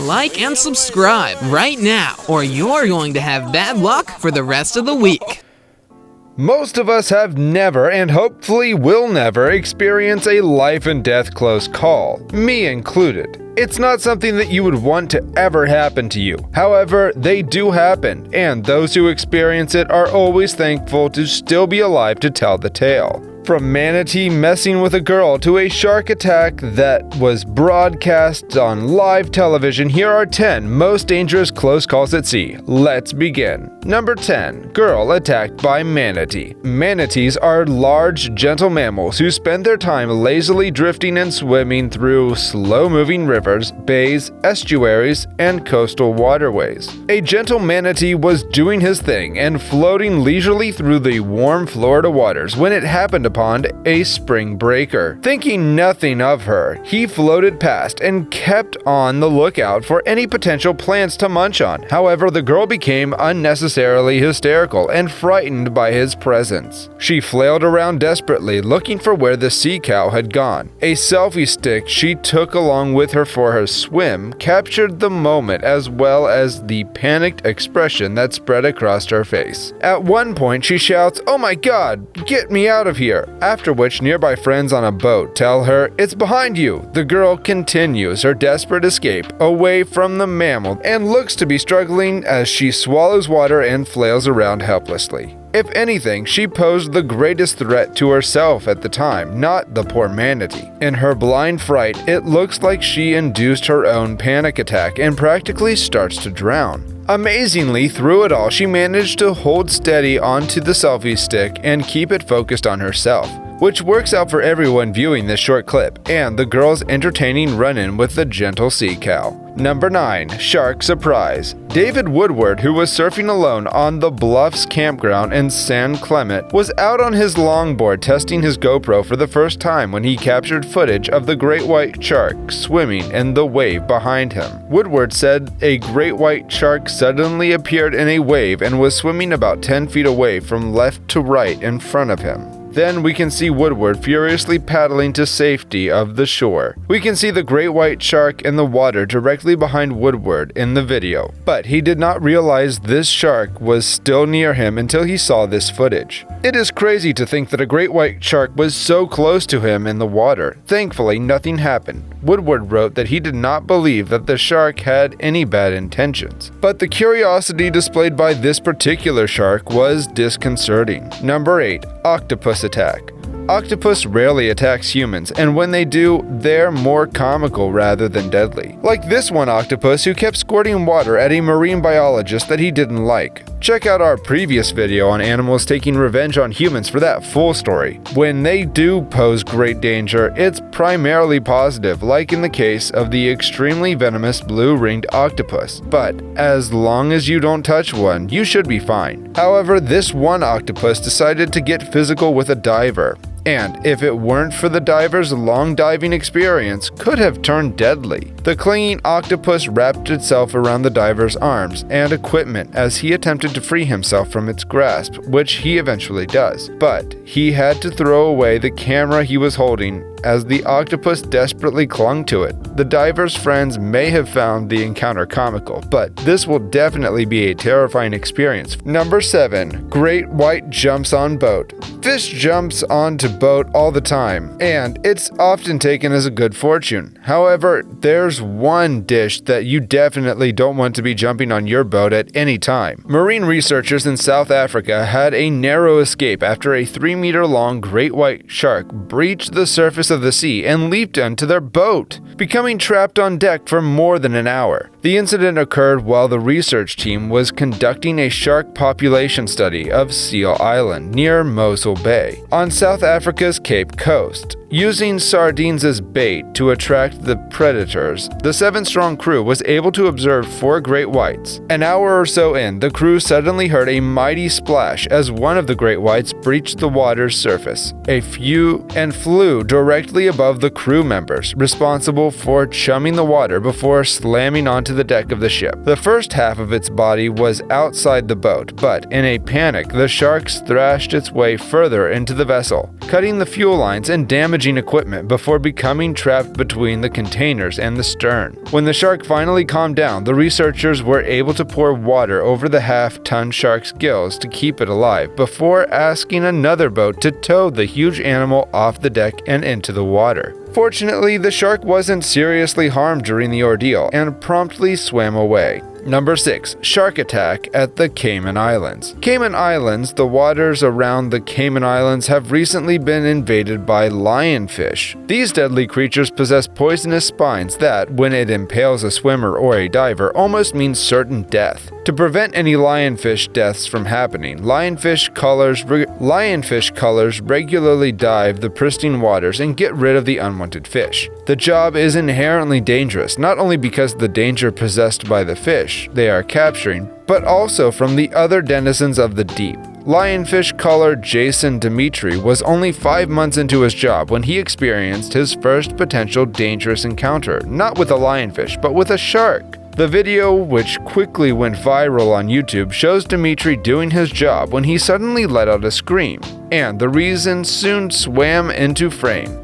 like and subscribe right now, or you're going to have bad luck for the rest of the week. Most of us have never, and hopefully will never, experience a life and death close call, me included. It's not something that you would want to ever happen to you. However, they do happen, and those who experience it are always thankful to still be alive to tell the tale. From Manatee messing with a girl to a shark attack that was broadcast on live television, here are 10 most dangerous close calls at sea. Let's begin. Number 10. Girl attacked by manatee. Manatees are large, gentle mammals who spend their time lazily drifting and swimming through slow-moving rivers, bays, estuaries, and coastal waterways. A gentle manatee was doing his thing and floating leisurely through the warm Florida waters when it happened upon a spring breaker. Thinking nothing of her, he floated past and kept on the lookout for any potential plants to munch on. However, the girl became unnecessarily hysterical and frightened by his presence. She flailed around desperately, looking for where the sea cow had gone. A selfie stick she took along with her for her swim captured the moment, as well as the panicked expression that spread across her face. At one point, she shouts, "Oh my God, get me out of here!" After which, nearby friends on a boat tell her, "It's behind you." The girl continues her desperate escape away from the mammal and looks to be struggling as she swallows water and flails around helplessly. If anything, she posed the greatest threat to herself at the time, not the poor manatee. In her blind fright, it looks like she induced her own panic attack and practically starts to drown. Amazingly, through it all, she managed to hold steady onto the selfie stick and keep it focused on herself, which works out for everyone viewing this short clip, and the girl's entertaining run-in with the gentle sea cow. Number 9. Shark surprise. David Woodward, who was surfing alone on the Bluffs campground in San Clemente, was out on his longboard testing his GoPro for the first time when he captured footage of the great white shark swimming in the wave behind him. Woodward said a great white shark suddenly appeared in a wave and was swimming about 10 feet away from left to right in front of him. Then we can see Woodward furiously paddling to safety of the shore. We can see the great white shark in the water directly behind Woodward in the video, but he did not realize this shark was still near him until he saw this footage. It is crazy to think that a great white shark was so close to him in the water. Thankfully, nothing happened. Woodward wrote that he did not believe that the shark had any bad intentions, but the curiosity displayed by this particular shark was disconcerting. Number 8. Octopus attack. Octopus rarely attacks humans, and when they do, they're more comical rather than deadly. Like this one octopus who kept squirting water at a marine biologist that he didn't like. Check out our previous video on animals taking revenge on humans for that full story. When they do pose great danger, it's primarily positive, like in the case of the extremely venomous blue-ringed octopus. But as long as you don't touch one, you should be fine. However, this one octopus decided to get physical with a diver, and if it weren't for the diver's long diving experience, could have turned deadly. The clinging octopus wrapped itself around the diver's arms and equipment as he attempted to free himself from its grasp, which he eventually does. But he had to throw away the camera he was holding as the octopus desperately clung to it. The diver's friends may have found the encounter comical, but this will definitely be a terrifying experience. Number 7. Great white jumps on boat. Fish jumps onto boat all the time, and it's often taken as a good fortune. However, there's one dish that you definitely don't want to be jumping on your boat at any time. Marine researchers in South Africa had a narrow escape after a 3-meter-long great white shark breached the surface of the sea and leaped onto their boat, becoming trapped on deck for more than an hour. The incident occurred while the research team was conducting a shark population study of Seal Island near Mosul Bay on South Africa's Cape Coast. Using sardines as bait to attract the predators, the 7-strong crew was able to observe 4 great whites. An hour or so in, the crew suddenly heard a mighty splash as one of the great whites breached the water's surface. A few and flew directly above the crew members, responsible for chumming the water before slamming onto the deck of the ship. The first half of its body was outside the boat, but in a panic, the sharks thrashed its way further into the vessel, cutting the fuel lines and damaging damaging equipment before becoming trapped between the containers and the stern. When the shark finally calmed down, the researchers were able to pour water over the half-ton shark's gills to keep it alive before asking another boat to tow the huge animal off the deck and into the water. Fortunately, the shark wasn't seriously harmed during the ordeal and promptly swam away. Number 6. Shark attack at the Cayman Islands. Cayman Islands, the waters around the Cayman Islands have recently been invaded by lionfish. These deadly creatures possess poisonous spines that, when it impales a swimmer or a diver, almost means certain death. To prevent any lionfish deaths from happening, lionfish cullers regularly dive the pristine waters and get rid of the unwanted fish. The job is inherently dangerous, not only because of the danger possessed by the fish they are capturing, but also from the other denizens of the deep. Lionfish culler Jason Dimitri was only 5 months into his job when he experienced his first potential dangerous encounter, not with a lionfish, but with a shark. The video, which quickly went viral on YouTube, shows Dimitri doing his job when he suddenly let out a scream, and the reason soon swam into frame.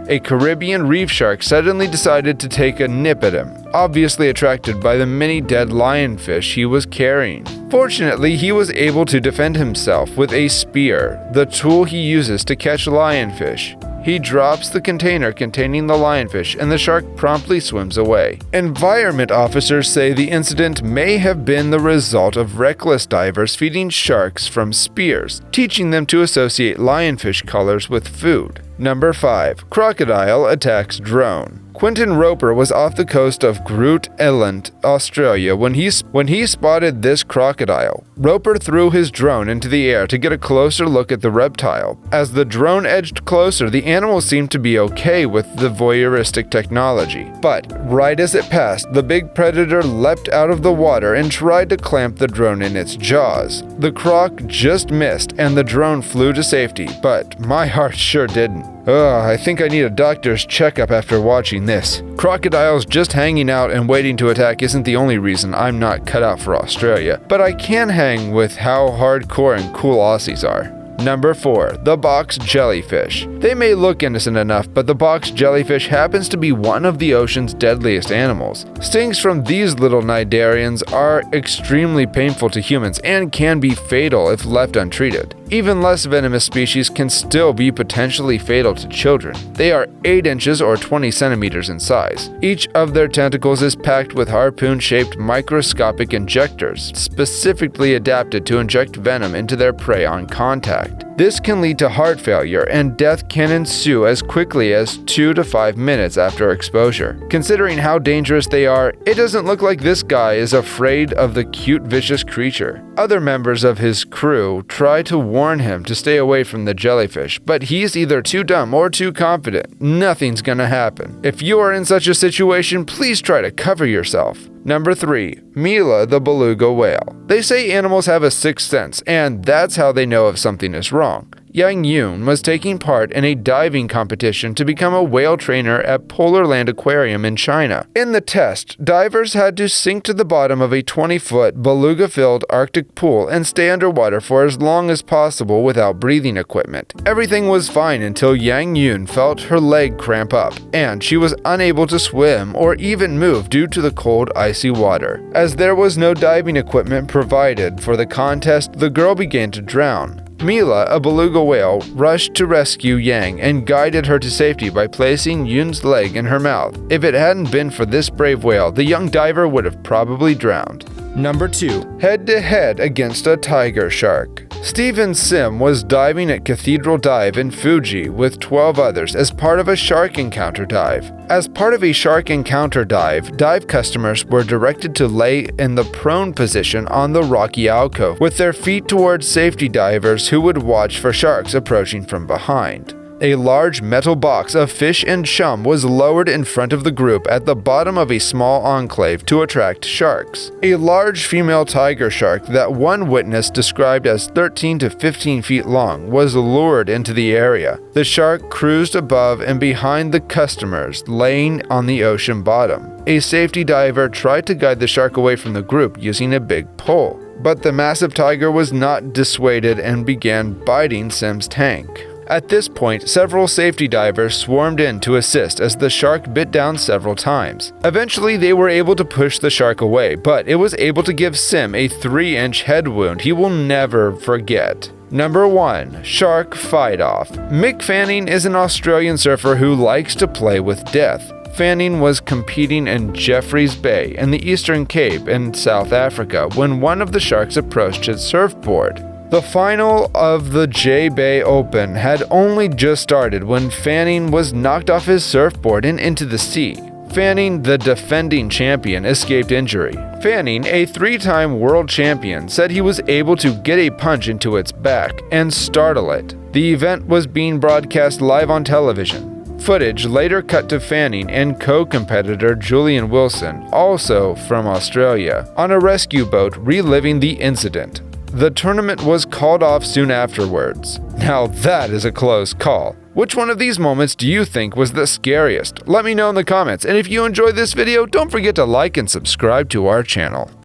A Caribbean reef shark suddenly decided to take a nip at him, obviously attracted by the many dead lionfish he was carrying. Fortunately, he was able to defend himself with a spear, the tool he uses to catch lionfish. He drops the container containing the lionfish and the shark promptly swims away. Environment officers say the incident may have been the result of reckless divers feeding sharks from spears, teaching them to associate lionfish collars with food. Number 5. Crocodile attacks drone. Quentin Roper was off the coast of Groote Eylandt, Australia, when he spotted this crocodile. Roper threw his drone into the air to get a closer look at the reptile. As the drone edged closer, the animal seemed to be okay with the voyeuristic technology. But right as it passed, the big predator leapt out of the water and tried to clamp the drone in its jaws. The croc just missed and the drone flew to safety, but my heart sure didn't. I think I need a doctor's checkup after watching this. Crocodiles just hanging out and waiting to attack isn't the only reason I'm not cut out for Australia, but I can hang with how hardcore and cool Aussies are. Number 4. The box jellyfish. They may look innocent enough, but the box jellyfish happens to be one of the ocean's deadliest animals. Stings from these little cnidarians are extremely painful to humans and can be fatal if left untreated. Even less venomous species can still be potentially fatal to children. They are 8 inches or 20 centimeters in size. Each of their tentacles is packed with harpoon-shaped microscopic injectors, specifically adapted to inject venom into their prey on contact. This can lead to heart failure, and death can ensue as quickly as 2 to 5 minutes after exposure. Considering how dangerous they are, it doesn't look like this guy is afraid of the cute, vicious creature. Other members of his crew try to warn him to stay away from the jellyfish, but he's either too dumb or too confident. Nothing's gonna happen. If you are in such a situation, please try to cover yourself. Number 3. Mila the beluga whale. They say animals have a sixth sense, and that's how they know if something is wrong. Yang Yun was taking part in a diving competition to become a whale trainer at Polar Land Aquarium in China. In the test, divers had to sink to the bottom of a 20-foot beluga-filled Arctic pool and stay underwater for as long as possible without breathing equipment. Everything was fine until Yang Yun felt her leg cramp up, and she was unable to swim or even move due to the cold, icy water. As there was no diving equipment provided for the contest, the girl began to drown. Mila, a beluga whale, rushed to rescue Yang and guided her to safety by placing Yun's leg in her mouth. If it hadn't been for this brave whale, the young diver would have probably drowned. Number 2. Head-to-head against a tiger shark. Steven Sim was diving at Cathedral Dive in Fuji with 12 others as part of a shark encounter dive. As part of a shark encounter dive customers were directed to lay in the prone position on the rocky alcove with their feet towards safety divers who would watch for sharks approaching from behind. A large metal box of fish and chum was lowered in front of the group at the bottom of a small enclave to attract sharks. A large female tiger shark that one witness described as 13 to 15 feet long was lured into the area. The shark cruised above and behind the customers, laying on the ocean bottom. A safety diver tried to guide the shark away from the group using a big pole, but the massive tiger was not dissuaded and began biting Sim's tank. At this point, several safety divers swarmed in to assist as the shark bit down several times. Eventually, they were able to push the shark away, but it was able to give Sim a 3-inch head wound he will never forget. Number 1. Shark Fight-Off. Mick Fanning is an Australian surfer who likes to play with death. Fanning was competing in Jeffreys Bay in the Eastern Cape in South Africa when one of the sharks approached his surfboard. The final of the J Bay Open had only just started when Fanning was knocked off his surfboard and into the sea. Fanning, the defending champion, escaped injury. Fanning, a 3-time world champion, said he was able to get a punch into its back and startle it. The event was being broadcast live on television. Footage later cut to Fanning and co-competitor Julian Wilson, also from Australia, on a rescue boat reliving the incident. The tournament was called off soon afterwards. Now that is a close call. Which one of these moments do you think was the scariest? Let me know in the comments, and if you enjoyed this video, don't forget to like and subscribe to our channel.